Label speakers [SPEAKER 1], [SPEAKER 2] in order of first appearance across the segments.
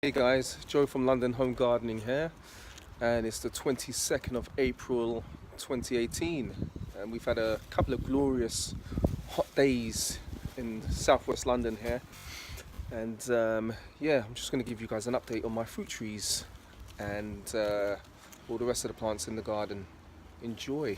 [SPEAKER 1] Hey guys, Joe from London Home Gardening here, and it's the 22nd of April 2018, and we've had a couple of glorious hot days in southwest London here, and yeah, I'm just going to give you guys an update on my fruit trees and all the rest of the plants in the garden. Enjoy.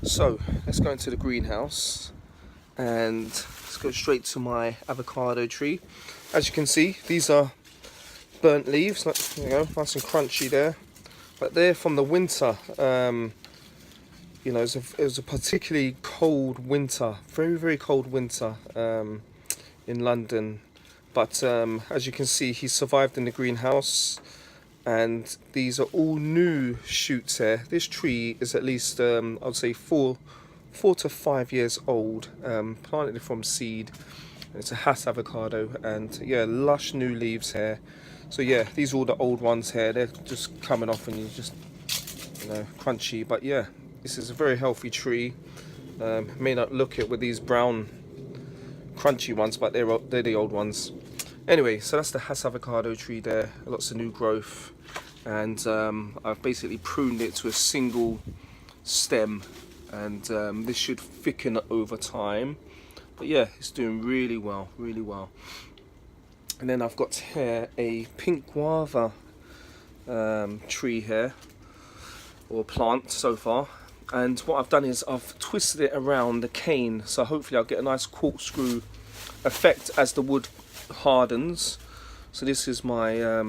[SPEAKER 1] So let's go into the greenhouse and let's go straight to my avocado tree. As you can see, these are burnt leaves, there you go, nice and crunchy there, but they're from the winter. You know, it was a particularly cold winter, very cold winter in London, but as you can see, he survived in the greenhouse, and these are all new shoots here. This tree is at least I'd say four to 5 years old, planted from seed. It's a Hass avocado, and yeah, lush new leaves here. So yeah, these are all the old ones here. They're just coming off, and you just, you know, crunchy. But yeah, this is a very healthy tree. May not look it with these brown crunchy ones, but they're the old ones. Anyway, so that's the Hass avocado tree there. Lots of new growth, and I've basically pruned it to a single stem, and this should thicken over time. But yeah, it's doing really well. And then I've got here a pink guava tree here, or plant so far. And what I've done is I've twisted it around the cane, so hopefully I'll get a nice corkscrew effect as the wood hardens. So this is my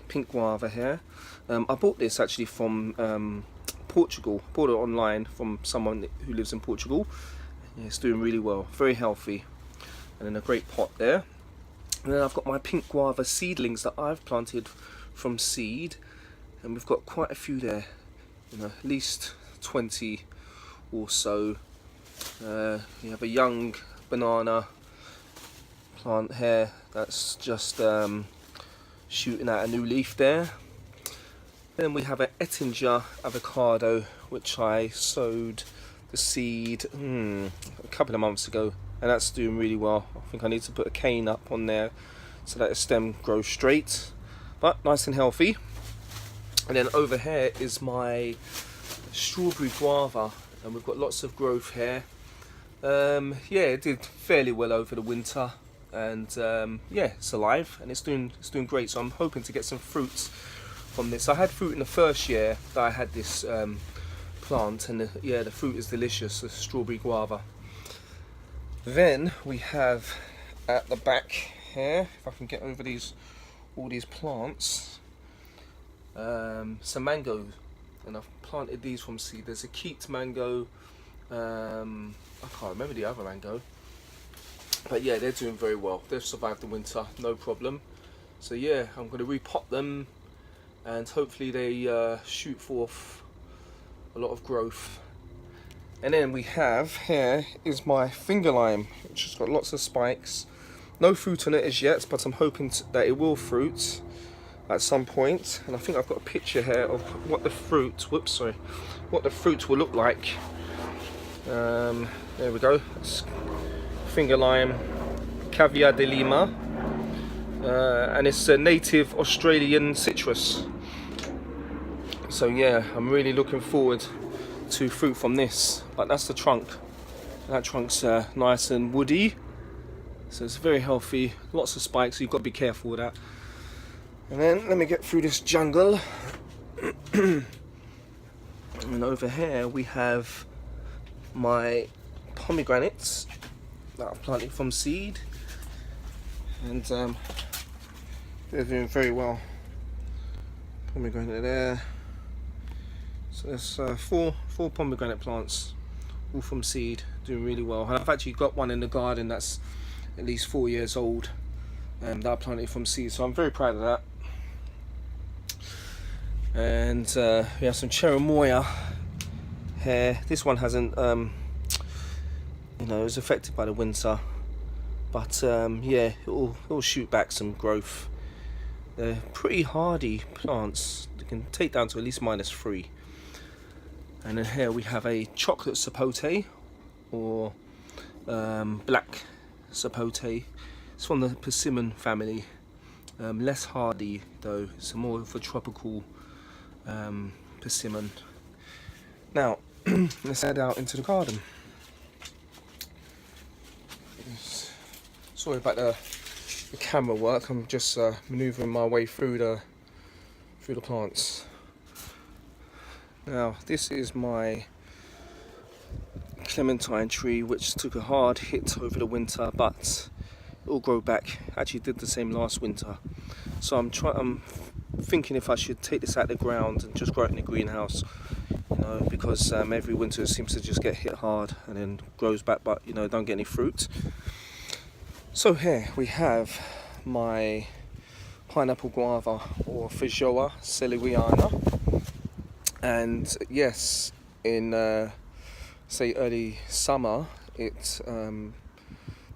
[SPEAKER 1] pink guava here. I bought this actually from Portugal. Bought it online from someone who lives in Portugal. Yeah, it's doing really well, very healthy, and in a great pot there. And then I've got my pink guava seedlings that I've planted from seed, and we've got quite a few there, you know, at least 20 or so. You have a young banana plant here that's just shooting out a new leaf there. Then we have an Ettinger avocado, which I sowed the seed a couple of months ago, and that's doing really well. I think I need to put a cane up on there so that the stem grows straight, but nice and healthy. And then over here is my strawberry guava, and we've got lots of growth here. Yeah, it did fairly well over the winter, and yeah, it's alive and it's doing great. So I'm hoping to get some fruits from this. I had fruit in the first year that I had this plant, and yeah, the fruit is delicious, the strawberry guava. Then we have at the back here, if I can get over all these plants, some mangoes, and I've planted these from seed. There's a Keat mango, I can't remember the other mango, but yeah, they're doing very well. They've survived the winter, no problem. So yeah, I'm going to repot them, and hopefully they shoot forth a lot of growth. And then we have here is my finger lime, which has got lots of spikes. No fruit on it as yet, but I'm hoping that it will fruit at some point. And I think I've got a picture here of what the fruit, what the fruit will look like. There we go. That's finger lime, Caviar de Lima, and it's a native Australian citrus. So yeah, I'm really looking forward to fruit from this. But that's the trunk. That trunk's nice and woody, so it's very healthy. Lots of spikes, so you've got to be careful with that. And then let me get through this jungle. And over here we have my pomegranates that I've planted from seed, and they're doing very well. Pomegranate there. So there's four pomegranate plants, all from seed, doing really well. And I've actually got one in the garden that's at least 4 years old, that I planted from seed, so I'm very proud of that. And we have some cherimoya here. This one hasn't, you know, it was affected by the winter, but yeah, it'll shoot back some growth. They're pretty hardy plants. They can take down to at least -3. And then here we have a chocolate sapote, or black sapote. It's from the persimmon family. Less hardy though, it's more of a tropical persimmon. Now, let's head out into the garden. Sorry about the camera work, I'm just manoeuvring my way through the plants. Now, this is my clementine tree, which took a hard hit over the winter, but it will grow back. Actually did the same last winter. So I'm thinking if I should take this out of the ground and just grow it in the greenhouse, you know, because every winter it seems to just get hit hard and then grows back, but you know, don't get any fruit. So here we have my pineapple guava, or Feijoa seleriana, and yes, in say early summer it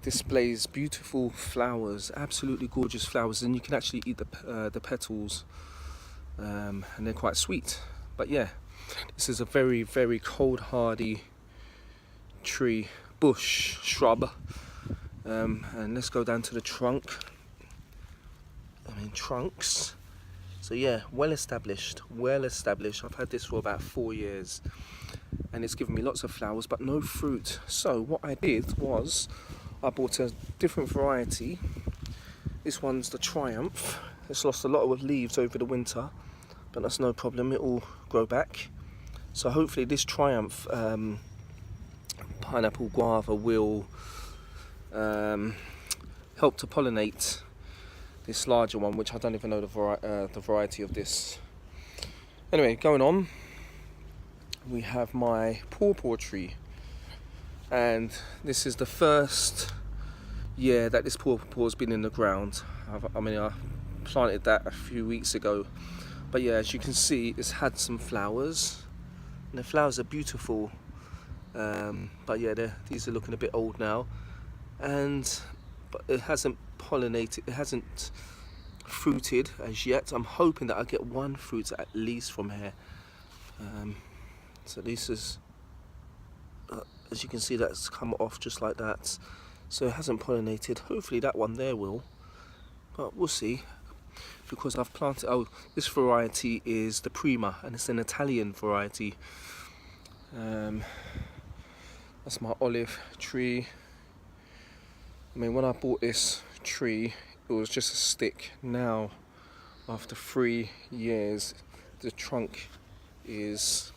[SPEAKER 1] displays beautiful flowers, absolutely gorgeous flowers, and you can actually eat the petals, and they're quite sweet. But yeah, this is a very, very cold hardy tree, bush, shrub. And let's go down to the trunks. So yeah, well established. I've had this for about 4 years and it's given me lots of flowers but no fruit. So what I did was I bought a different variety. This one's the Triumph. It's lost a lot of leaves over the winter, but that's no problem, it will grow back. So hopefully this Triumph pineapple guava will help to pollinate this larger one, which I don't even know the variety of this. Anyway, going on, we have my pawpaw tree, and this is the first year that this pawpaw has been in the ground. I planted that a few weeks ago, but yeah, as you can see, it's had some flowers, and the flowers are beautiful. But yeah, these are looking a bit old now, but it hasn't pollinated, it hasn't fruited as yet. I'm hoping that I get one fruit at least from here. So this is, as you can see, that's come off just like that. So it hasn't pollinated. Hopefully that one there will, but we'll see, because I've planted, this variety is the Prima, and it's an Italian variety. That's my olive tree. I mean, when I bought this tree, it was just a stick. Now, after 3 years, the trunk is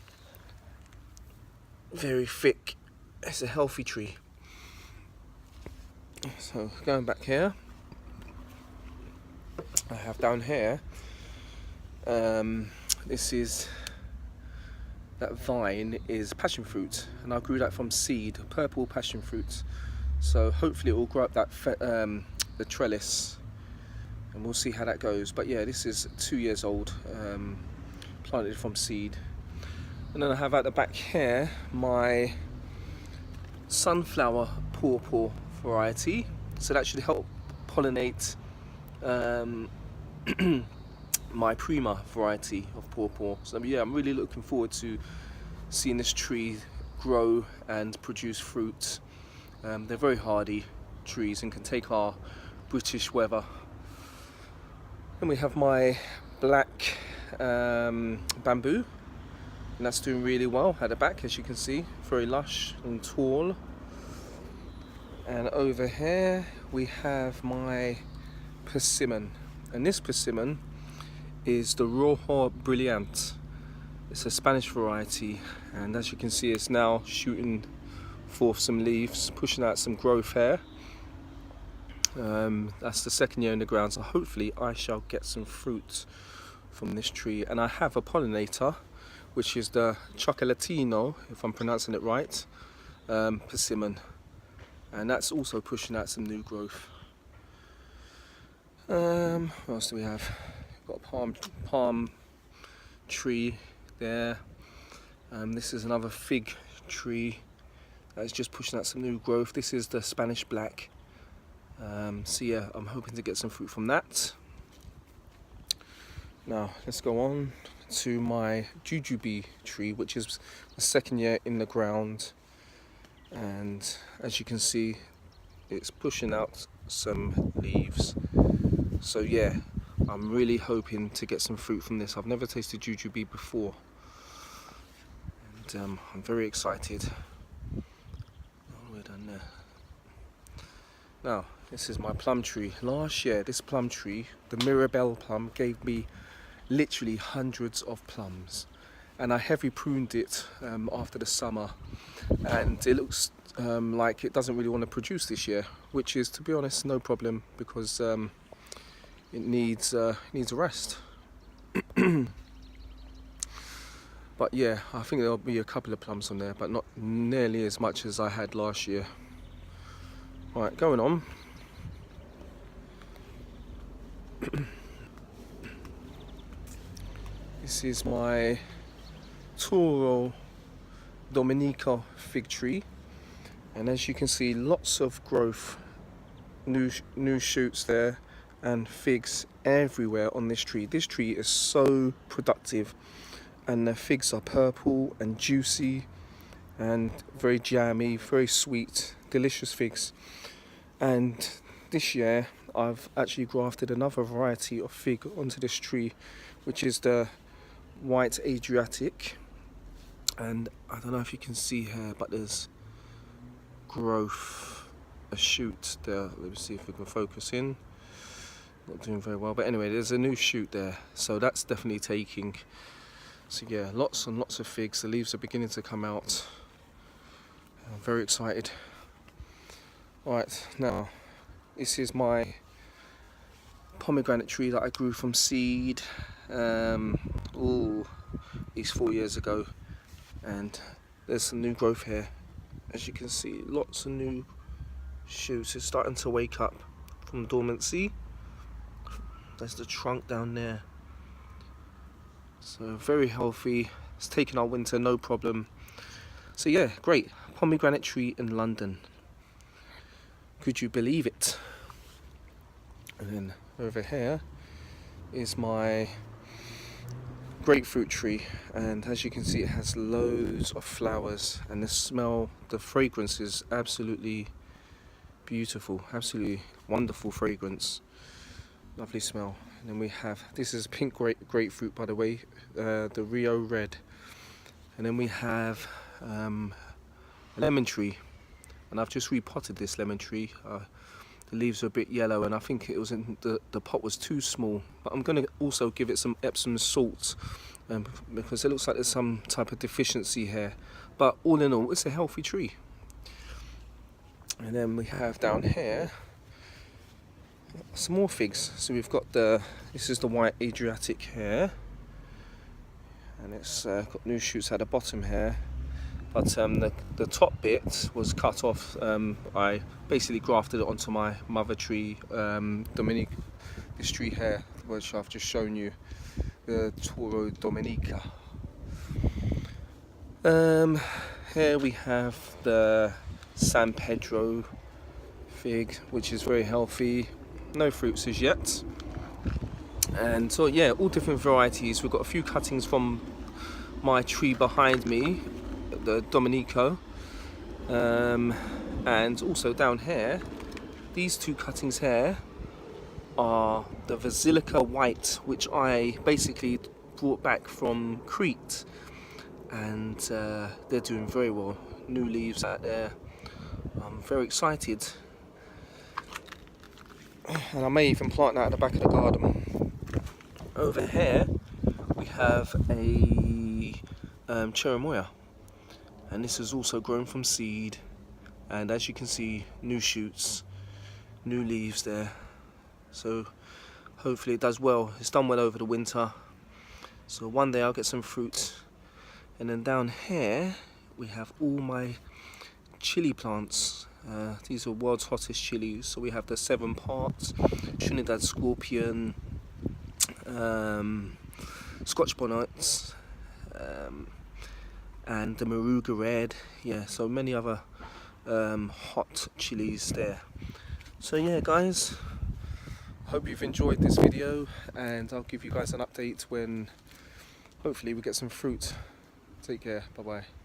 [SPEAKER 1] very thick. It's a healthy tree. So, going back here, I have down here, that vine is passion fruit, and I grew that from seed, purple passion fruit. So hopefully it will grow up the trellis, and we'll see how that goes. But yeah, this is 2 years old, planted from seed. And then I have at the back here my sunflower pawpaw variety, so that should help pollinate my Prima variety of pawpaw. So yeah, I'm really looking forward to seeing this tree grow and produce fruit. They're very hardy trees and can take our British weather. And we have my black bamboo, and that's doing really well at the back, as you can see, very lush and tall. And over here we have my persimmon, and this persimmon is the Rojo Brilliant. It's a Spanish variety, and as you can see, it's now shooting forth some leaves, pushing out some growth here. That's the 2nd year in the ground, so hopefully I shall get some fruit from this tree. And I have a pollinator, which is the Chocolatino, if I'm pronouncing it right, persimmon, and that's also pushing out some new growth. What else do we have? We've got a palm tree there. This is another fig tree that's just pushing out some new growth. This is the Spanish black. So yeah, I'm hoping to get some fruit from that. Now let's go on to my jujube tree, which is the 2nd year in the ground, and as you can see, it's pushing out some leaves. So yeah, I'm really hoping to get some fruit from this. I've never tasted jujube before, and I'm very excited. All the way down there. Now, this is my plum tree. Last year, this plum tree, the Mirabelle plum, gave me literally hundreds of plums, and I heavy pruned it after the summer, and it looks like it doesn't really want to produce this year, which is, to be honest, no problem, because it needs a rest. But yeah, I think there'll be a couple of plums on there, but not nearly as much as I had last year. Right, going on. This is my Toro Domenica fig tree, and as you can see, lots of growth, new shoots there, and figs everywhere on this tree. This tree is so productive, and the figs are purple and juicy and very jammy, very sweet, delicious figs. And this year I've actually grafted another variety of fig onto this tree, which is the White Adriatic, and I don't know if you can see here, but there's growth, a shoot there. Let me see if we can focus in. Not doing very well, but anyway, there's a new shoot there, so that's definitely taking. So yeah, lots and lots of figs. The leaves are beginning to come out. I'm very excited. Right, now this is my pomegranate tree that I grew from seed at least 4 years ago, and there's some new growth here. As you can see, lots of new shoots. It's starting to wake up from dormancy. There's the trunk down there. So very healthy. It's taken our winter, no problem. So yeah, great. Pomegranate tree in London. Could you believe it? And then over here is my grapefruit tree, and as you can see, it has loads of flowers, and the smell, the fragrance is absolutely beautiful, absolutely wonderful fragrance, lovely smell. And then we have, this is pink grapefruit, by the way, the Rio Red. And then we have a lemon tree, and I've just repotted this lemon tree. The leaves are a bit yellow, and I think it was in the pot was too small, but I'm going to also give it some Epsom salt, because it looks like there's some type of deficiency here. But all in all, it's a healthy tree. And then we have down here some more figs. So we've got this is the White Adriatic here, and it's got new shoots at the bottom here. But the top bit was cut off. I basically grafted it onto my mother tree, Dominique, this tree here, which I've just shown you, the Toro Domenica. Here we have the San Pedro fig, which is very healthy. No fruits as yet. And so yeah, all different varieties. We've got a few cuttings from my tree behind me, the Domenico, and also down here, these two cuttings here are the Basilica White, which I basically brought back from Crete, and they're doing very well. New leaves out there. I'm very excited, and I may even plant that at the back of the garden. Over here we have a Cherimoya, and this is also grown from seed, and as you can see, new shoots, new leaves there. So hopefully it does well. It's done well over the winter, so one day I'll get some fruit. And then down here we have all my chili plants. These are world's hottest chilies. So we have the 7 parts, Trinidad Scorpion, Scotch Bonnets, and the Moruga Red. Yeah, so many other hot chilies there. So yeah guys, hope you've enjoyed this video, and I'll give you guys an update when hopefully we get some fruit. Take care, bye bye.